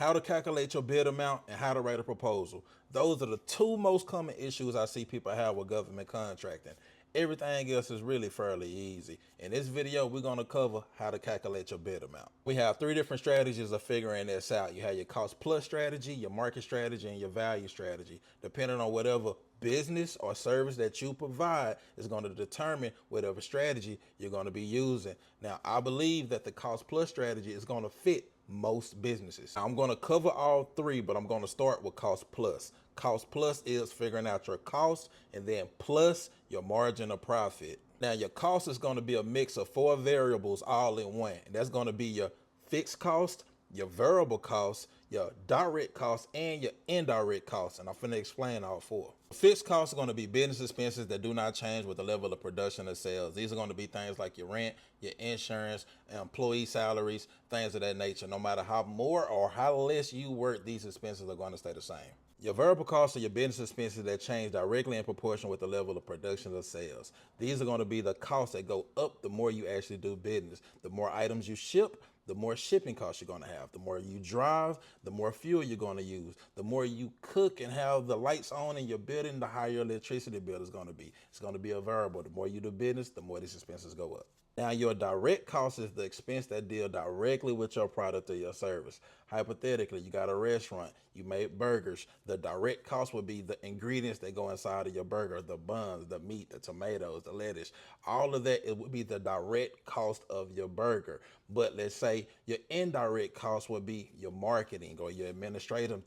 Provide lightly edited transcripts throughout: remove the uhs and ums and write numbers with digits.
how to calculate your bid amount, and how to write a proposal. Those are the two most common issues I see people have with government contracting. Everything else is really fairly easy. In this video, we're going to cover how to calculate your bid amount. We have three different strategies of figuring this out. You have your cost plus strategy, your market strategy, and your value strategy. Depending on whatever business or service that you provide is going to determine whatever strategy you're going to be using. Now, I believe that the cost plus strategy is going to fit most businesses. Now, I'm going to cover all three, but I'm going to start with cost plus. Cost plus is figuring out your cost and then plus your margin of profit. Now, your cost is going to be a mix of four variables all in one. And that's going to be your fixed cost, your variable cost, your direct cost, and your indirect cost. And I'm finna explain all four. Fixed costs are going to be business expenses that do not change with the level of production or sales. These are going to be things like your rent, your insurance, employee salaries, things of that nature. No matter how more or how less you work, these expenses are going to stay the same. Your variable costs are your business expenses that change directly in proportion with the level of production or sales. These are going to be the costs that go up the more you actually do business. The more items you ship, the more shipping costs you're going to have. The more you drive, the more fuel you're going to use. The more you cook and have the lights on in your building, the higher your electricity bill is going to be. It's going to be a variable. The more you do business, the more these expenses go up. Now, your direct cost is the expense that deal directly with your product or your service. Hypothetically, you got a restaurant, you make burgers. The direct cost would be the ingredients that go inside of your burger, the buns, the meat, the tomatoes, the lettuce, all of that. It would be the direct cost of your burger. But let's say your indirect cost would be your marketing or your administrative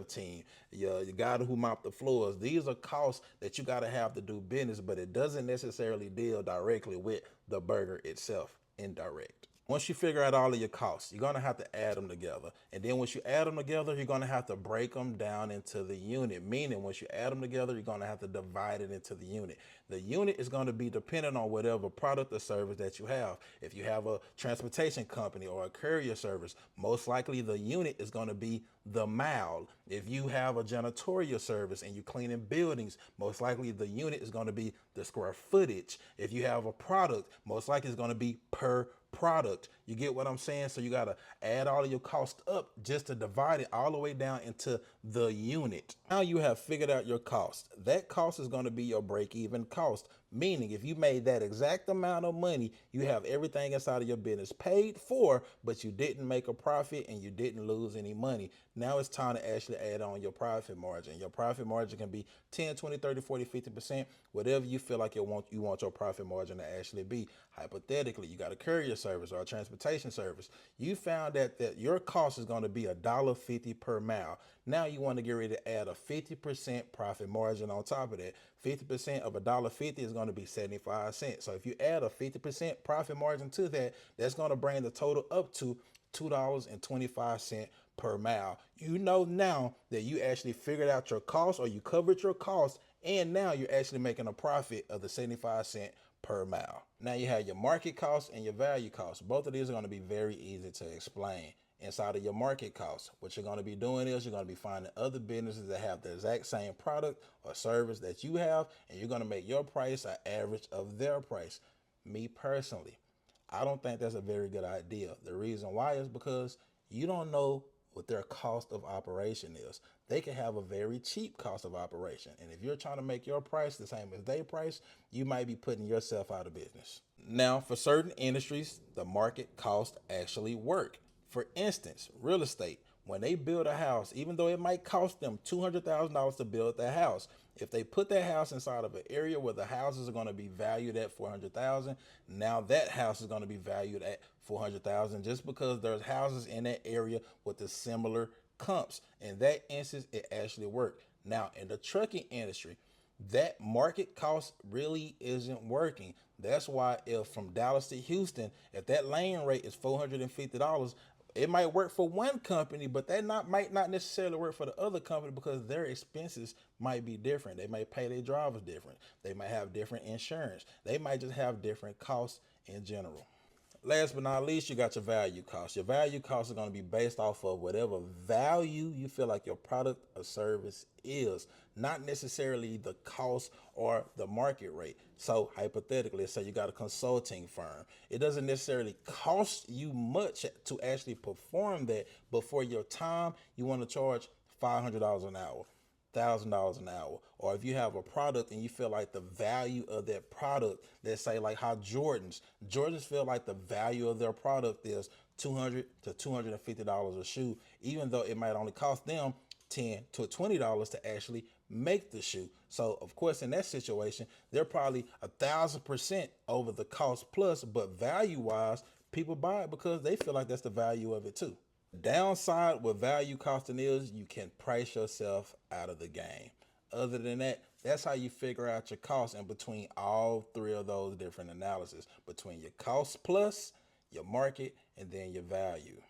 team, your guy who mop the floors. These are costs that you got to have to do business, but it doesn't necessarily deal directly with the burger itself. Indirect. Once you figure out all of your costs, you're going to have to add them together. And then once you add them together, you're going to have to break them down into the unit. Meaning, once you add them together, you're going to have to divide it into the unit. The unit is going to be dependent on whatever product or service that you have. If you have a transportation company or a courier service, most likely the unit is going to be the mile. If you have a janitorial service and you're cleaning buildings, most likely the unit is going to be the square footage. If you have a product, most likely it's going to be per product. You get what I'm saying? So you got to add all of your cost up just to divide it all the way down into the unit. Now you have figured out your cost. That cost is going to be your break-even cost. Meaning if you made that exact amount of money, you have everything inside of your business paid for, but you didn't make a profit and you didn't lose any money. Now it's time to actually add on your profit margin. Your profit margin can be 10, 20, 30, 40, 50%, whatever you feel like you want your profit margin to actually be. Hypothetically, you got a courier service or a transportation service. You found that your cost is going to be $1.50 per mile. Now you want to get ready to add a 50% profit margin on top of that. 50% of $1.50 is going to be 75 cents. So if you add a 50% profit margin to that, that's going to bring the total up to $2.25 per mile. You know now that you actually figured out your cost or you covered your cost, and now you're actually making a profit of the 75 cent per mile. Now you have your market cost and your value cost. Both of these are going to be very easy to explain. Inside of your market cost, what you're going to be doing is you're going to be finding other businesses that have the exact same product or service that you have, and you're going to make your price an average of their price. Me personally, I don't think that's a very good idea. The reason why is because you don't know what their cost of operation is. They can have a very cheap cost of operation. And if you're trying to make your price the same as their price, you might be putting yourself out of business. Now, for certain industries, the market costs actually work. For instance, real estate. When they build a house, even though it might cost them $200,000 to build that house, if they put that house inside of an area where the houses are going to be valued at $400,000, now that house is going to be valued at $400,000 just because there's houses in that area with the similar comps. In that instance, it actually worked. Now, in the trucking industry, that market cost really isn't working. That's why if from Dallas to Houston, if that lane rate is $450, it might work for one company, but might not necessarily work for the other company because their expenses might be different. They might pay their drivers different. They might have different insurance. They might just have different costs in general. Last but not least, you got your value cost. Your value cost is going to be based off of whatever value you feel like your product or service is, not necessarily the cost or the market rate. So, hypothetically, say you got a consulting firm, it doesn't necessarily cost you much to actually perform that, but for your time, you want to charge $500 an hour. $1,000 an hour. Or if you have a product and you feel like the value of that product, let's say like how Jordans feel like the value of their product is $200 to $250 a shoe, even though it might only cost them $10 to $20 to actually make the shoe. So of course, in that situation, they're probably 1,000% over the cost plus, but value wise, people buy it because they feel like that's the value of it too. Downside with value costing is you can price yourself out of the game. Other than that, that's how you figure out your cost in between all three of those different analysis between your cost plus, your market, and then your value.